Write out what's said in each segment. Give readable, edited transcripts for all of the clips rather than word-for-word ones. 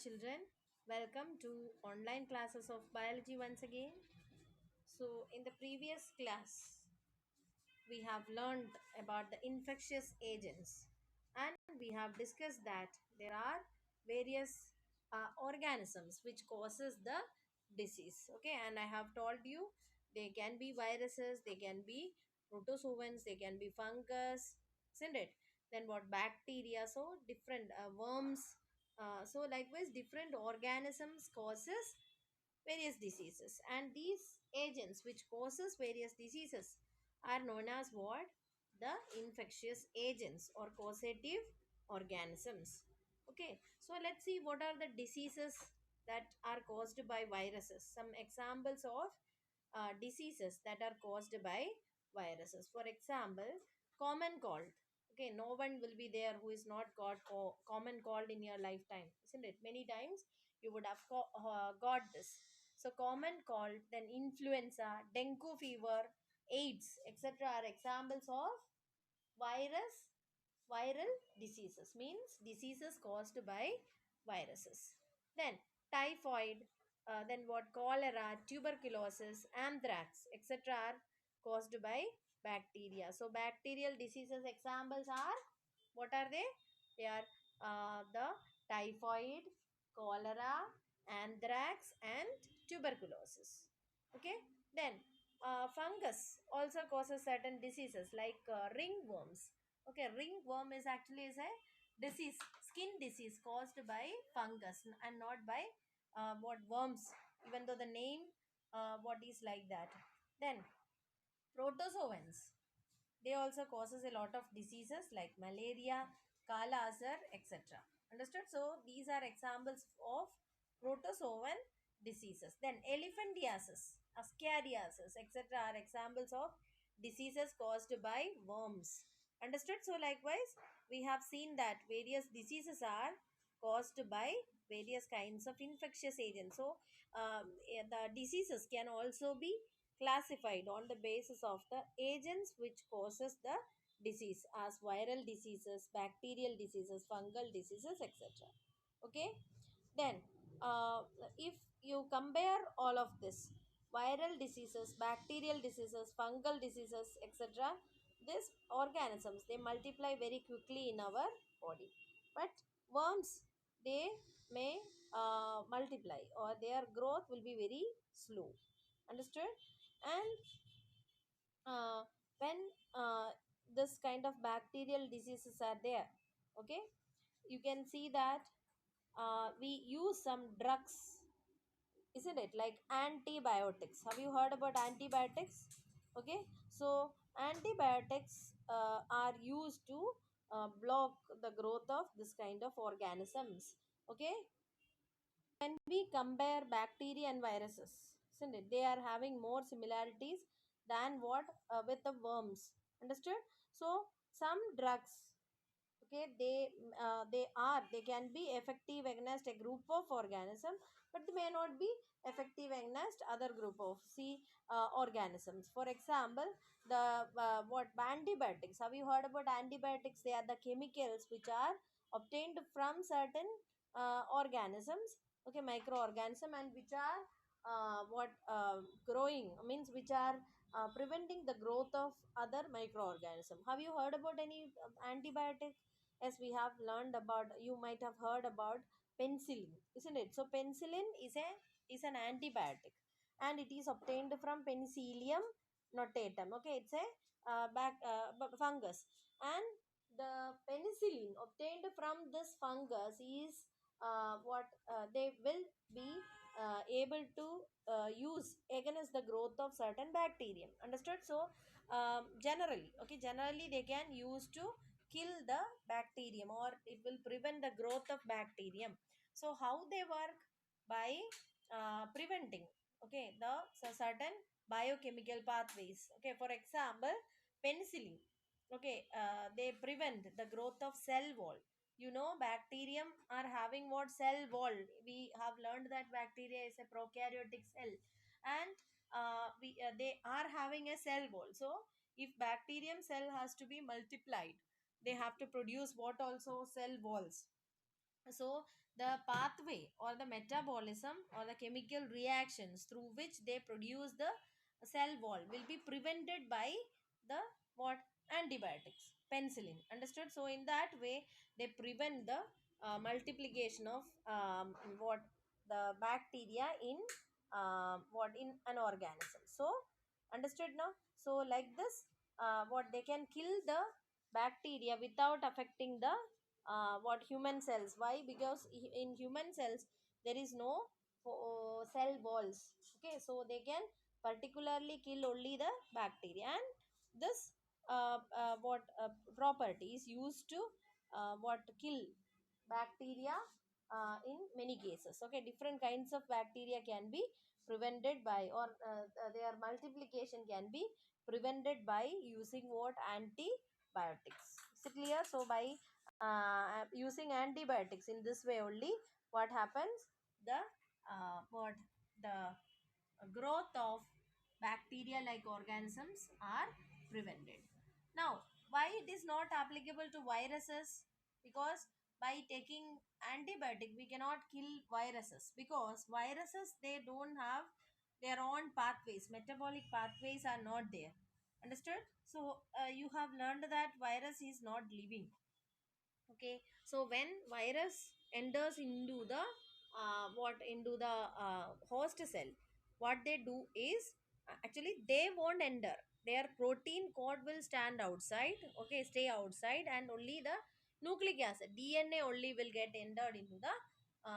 Children, welcome to online classes of biology once again. So, in the previous class, we have learned about the infectious agents, and we have discussed that there are various organisms which causes the disease. Okay, and I have told you they can be viruses, they can be protozoans, they can be fungus, isn't it? Then what, bacteria? So different worms. So likewise different organisms causes various diseases, and these agents which causes various diseases are known as what? The infectious agents or causative organisms. Okay, so let's see what are the diseases that are caused by viruses. Some examples of diseases that are caused by viruses. For example, common cold. Okay, no one will be there who is not got common cold in your lifetime, isn't it? Many times you would have got this. So common cold, then influenza, dengue fever, AIDS, etc. are examples of virus viral diseases, means diseases caused by viruses. Then typhoid, then what, cholera, tuberculosis, anthrax, etc. are caused by bacteria. So bacterial diseases examples are, what are they? They are the typhoid, cholera, anthrax and tuberculosis. Okay, then fungus also causes certain diseases like ringworms. Okay, ringworm is actually is a disease, skin disease caused by fungus and not by what, worms, even though the name what is like that. Then protozoans, they also causes a lot of diseases like malaria, kala azar, etc. Understood? So these are examples of protozoan diseases. Then elephantiasis, ascariasis, etc. are examples of diseases caused by worms. Understood? So likewise we have seen that various diseases are caused by various kinds of infectious agents. So the diseases can also be classified on the basis of the agents which causes the disease as viral diseases, bacterial diseases, fungal diseases, etc. Okay, then if you compare all of this, viral diseases, bacterial diseases, fungal diseases, etc., these organisms, they multiply very quickly in our body, but worms, they may multiply, or their growth will be very slow. Understood? And when this kind of bacterial diseases are there, okay, you can see that we use some drugs, isn't it, like antibiotics. Have you heard about antibiotics? Okay, so antibiotics are used to block the growth of this kind of organisms. Okay, when we compare bacteria and viruses, isn't it, they are having more similarities than what, with the worms. Understood? So some drugs, okay, they can be effective against a group of organisms, but they may not be effective against other group of organisms. For example, the what, antibiotics. Have you heard about antibiotics? They are the chemicals which are obtained from certain organisms, okay, microorganism, and which are what, growing, means which are preventing the growth of other microorganism. Have you heard about any antibiotic? Yes, we have learned about, you might have heard about penicillin, isn't it? So penicillin is an antibiotic, and it is obtained from Penicillium notatum. Okay, it's a fungus, and the penicillin obtained from this fungus is what, they will be able to use against the growth of certain bacterium. Understood? So generally, okay, generally they can use to kill the bacterium, or it will prevent the growth of bacterium. So how they work? By preventing, okay, the certain biochemical pathways. Okay, for example, penicillin, okay, they prevent the growth of cell wall. You know, bacterium are having what, cell wall. We have learned that bacteria is a prokaryotic cell, and they are having a cell wall. So if bacterium cell has to be multiplied, they have to produce what, also cell walls. So the pathway or the metabolism or the chemical reactions through which they produce the cell wall will be prevented by the what, antibiotics, penicillin, understood. So in that way they prevent the multiplication of what, the bacteria in what, in an organism. So understood now. So like this, what, they can kill the bacteria without affecting the what, human cells. Why? Because in human cells there is no cell walls. Okay, so they can particularly kill only the bacteria, and this what property is used to what, kill bacteria in many cases. Okay, different kinds of bacteria can be prevented by, or their multiplication can be prevented by using what, antibiotics. Is it clear? So by using antibiotics in this way only, what happens, the what, the growth of bacteria like organisms are prevented. Now, why it is not applicable to viruses? Because by taking antibiotic we cannot kill viruses, because viruses, they don't have their own pathways, metabolic pathways are not there, understood. So you have learned that virus is not living. Okay, so when virus enters into the what, into the host cell, what they do is, actually they won't enter, their protein code will stand outside. Okay, stay outside, and only the nucleic acid, DNA only will get entered into the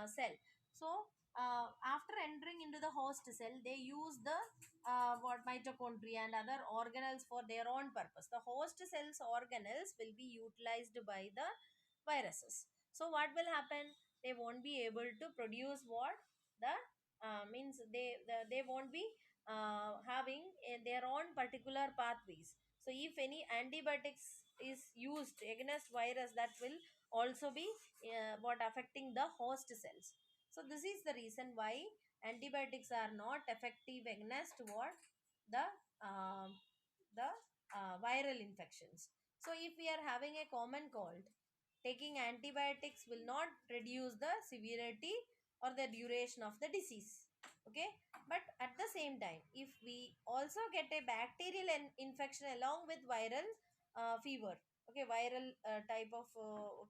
cell. So after entering into the host cell, they use the what, mitochondria and other organelles for their own purpose. The host cell's organelles will be utilized by the viruses. So what will happen, they won't be able to produce what, the means they won't be having their own particular pathways. So if any antibiotics is used against virus, that will also be what, affecting the host cells. So this is the reason why antibiotics are not effective against what, the the viral infections. So if we are having a common cold, taking antibiotics will not reduce the severity or the duration of the disease. Okay, but at the same time, if we also get a bacterial infection along with viral fever, okay, viral type of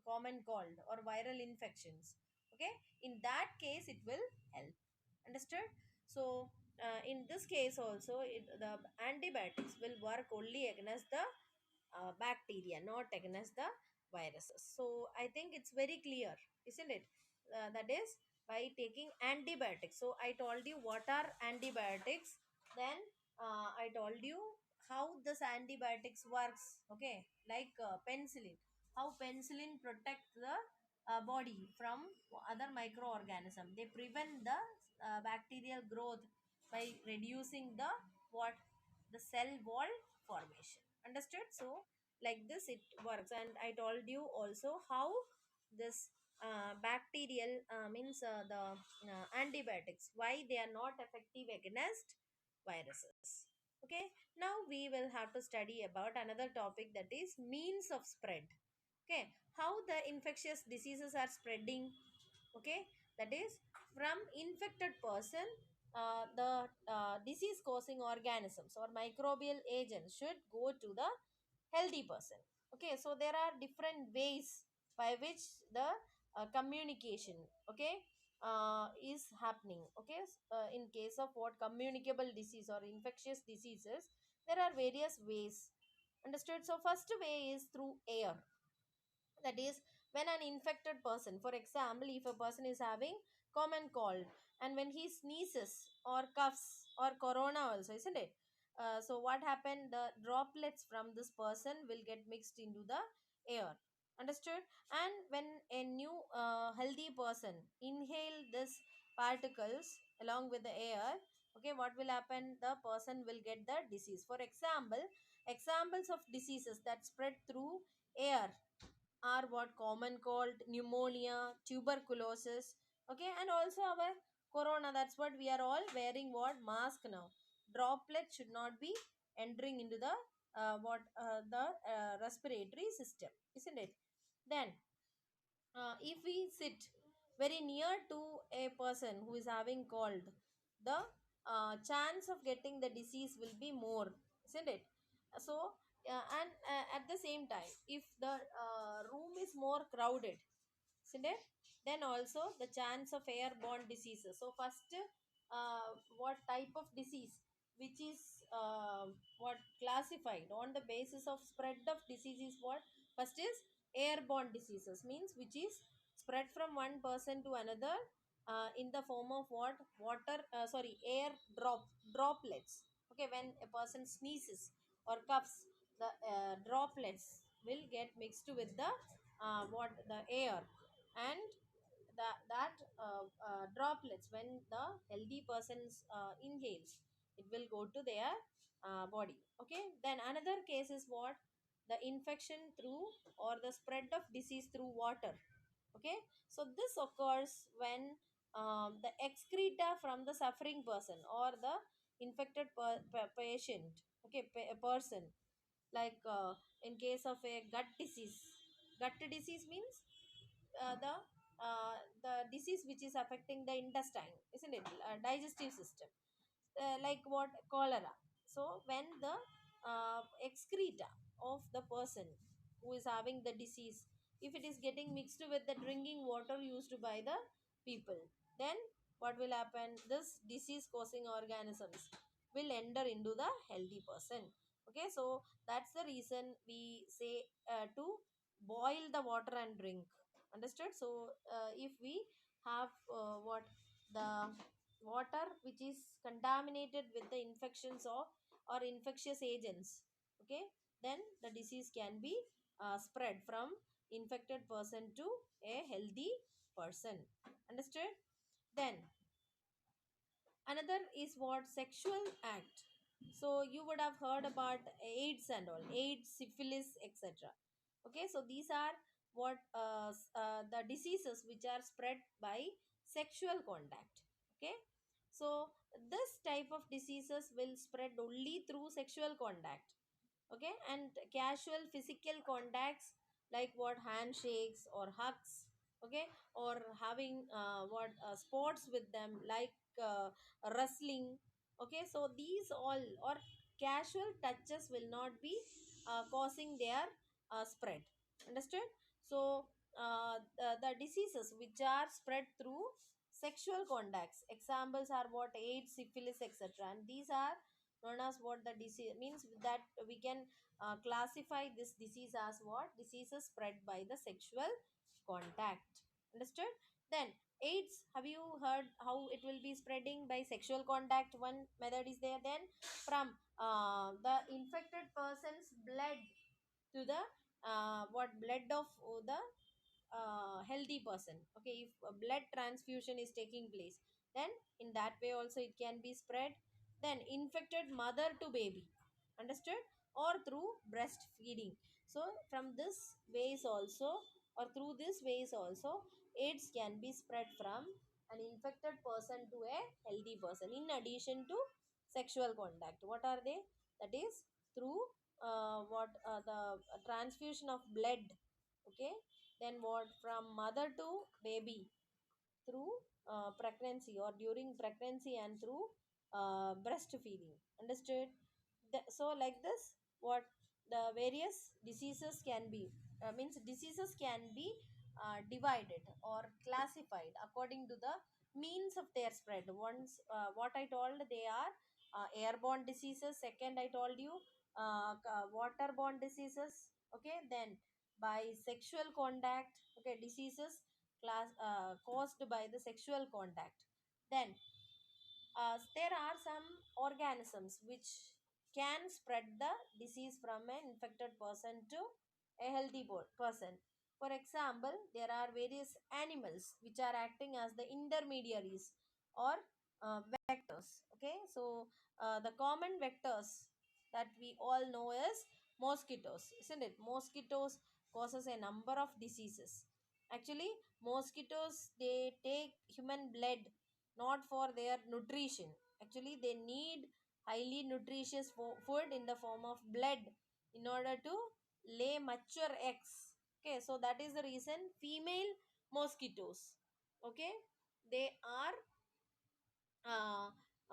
common cold or viral infections, okay, in that case it will help, understood. So in this case also, the antibiotics will work only against the bacteria, not against the viruses. So I think it's very clear, isn't it? That is by taking antibiotics. So I told you what are antibiotics, then I told you how this antibiotics works. Okay, like penicillin, how penicillin protect the body from other microorganism. They prevent the bacterial growth by reducing the what, the cell wall formation, understood. So like this it works. And I told you also how this bacterial means the antibiotics, why they are not effective against viruses. Okay, now we will have to study about another topic, that is means of spread. Okay, how the infectious diseases are spreading. Okay, that is from infected person, the disease causing organisms or microbial agents should go to the healthy person. Okay, so there are different ways by which the communication, okay, is happening. Okay, in case of what, communicable disease or infectious diseases, there are various ways, understood. So first way is through air. That is, when an infected person, for example, if a person is having common cold, and when he sneezes or coughs or corona also, isn't it? So what happened, the droplets from this person will get mixed into the air, understood. And when a new healthy person inhale this particles along with the air, okay, what will happen, the person will get the disease. For example, examples of diseases that spread through air are what, common cold, pneumonia, tuberculosis, okay, and also our corona. That's what we are all wearing, what, mask now. Droplets should not be entering into the what the respiratory system, isn't it? Then if we sit very near to a person who is having cold, the chance of getting the disease will be more, isn't it? So and at the same time, if the room is more crowded, isn't it, then also the chance of airborne diseases. So first, what type of disease which is what classified on the basis of spread of disease is what? First is airborne diseases, means which is spread from one person to another in the form of what? Water, sorry, air droplets. Okay, when a person sneezes or coughs, the droplets will get mixed with the what, the air, and that droplets, when the healthy persons inhales, it will go to their body. Okay, then another case is what? The infection through, or the spread of disease through water. Okay, so this occurs when the excreta from the suffering person or the infected patient, okay, person, like in case of a gut disease. Gut disease means the disease which is affecting the intestine, isn't it? Digestive system, like what? Cholera. So when the excreta of the person who is having the disease, if it is getting mixed with the drinking water used by the people, then what will happen? This disease causing organisms will enter into the healthy person. Okay, so that's the reason we say to boil the water and drink. Understood? So if we have what, the water which is contaminated with the infections of or infectious agents, okay, then the disease can be spread from infected person to a healthy person. Understood? Then another is what? Sexual act. So you would have heard about AIDS and all, AIDS, syphilis, etc. Okay, so these are what the diseases which are spread by sexual contact. Okay, so this type of diseases will spread only through sexual contact. Okay, and casual physical contacts, like what? Handshakes or hugs. Okay, or having what sports with them, like wrestling. Okay, so these all, or casual touches, will not be causing their spread. Understood? So the diseases which are spread through sexual contacts, examples are what? AIDS, syphilis, etc. And these are known as what? The disease means that we can classify this disease as what? Diseases spread by the sexual contact. Understood? Then AIDS, have you heard how it will be spreading? By sexual contact, one method is there. Then from the infected person's blood to the what? Blood of the healthy person. Okay, if a blood transfusion is taking place, then in that way also it can be spread. Then infected mother to baby. Understood? Or through breastfeeding. So from this ways also, or through this ways also, AIDS can be spread from an infected person to a healthy person, in addition to sexual contact. What are they? That is through what the transfusion of blood. Okay, then what? From mother to baby, through pregnancy or during pregnancy, and through breastfeeding. Understood? So like this, what? The various diseases can be means diseases can be divided or classified according to the means of their spread. Once what I told, they are airborne diseases. Second, I told you waterborne diseases. Okay, then by sexual contact. Okay, diseases caused by the sexual contact. Then there are some organisms which can spread the disease from an infected person to a healthy person. For example, there are various animals which are acting as the intermediaries or vectors. Okay, so the common vectors that we all know is mosquitoes, isn't it? Mosquitoes causes a number of diseases. Actually, mosquitoes, they take human blood not for their nutrition. Actually, they need highly nutritious food in the form of blood in order to lay mature eggs. Okay, so that is the reason female mosquitoes, okay, they are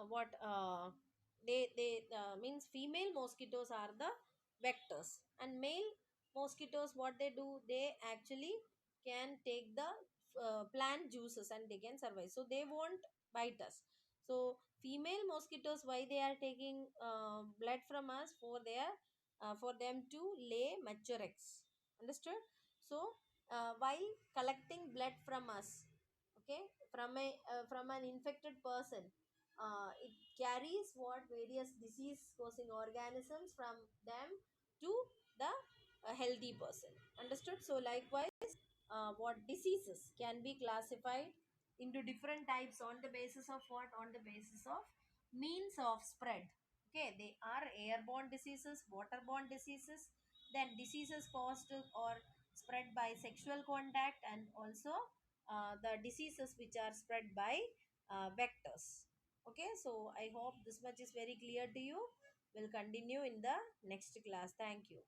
what they means female mosquitoes are the vectors, and male mosquitoes, what they do, they actually can take the plant juices and they can survive, so they won't bite us. So female mosquitoes, why they are taking blood from us, for their for them to lay mature eggs, understood? So while collecting blood from us, okay, from an infected person, it carries what various disease causing organisms from them to the healthy person, understood? So likewise, what diseases can be classified into different types on the basis of what, on the basis of means of spread. Okay, they are airborne diseases, waterborne diseases, then diseases caused or spread by sexual contact, and also the diseases which are spread by vectors. Okay, so I hope this much is very clear to you. We'll continue in the next class. Thank you.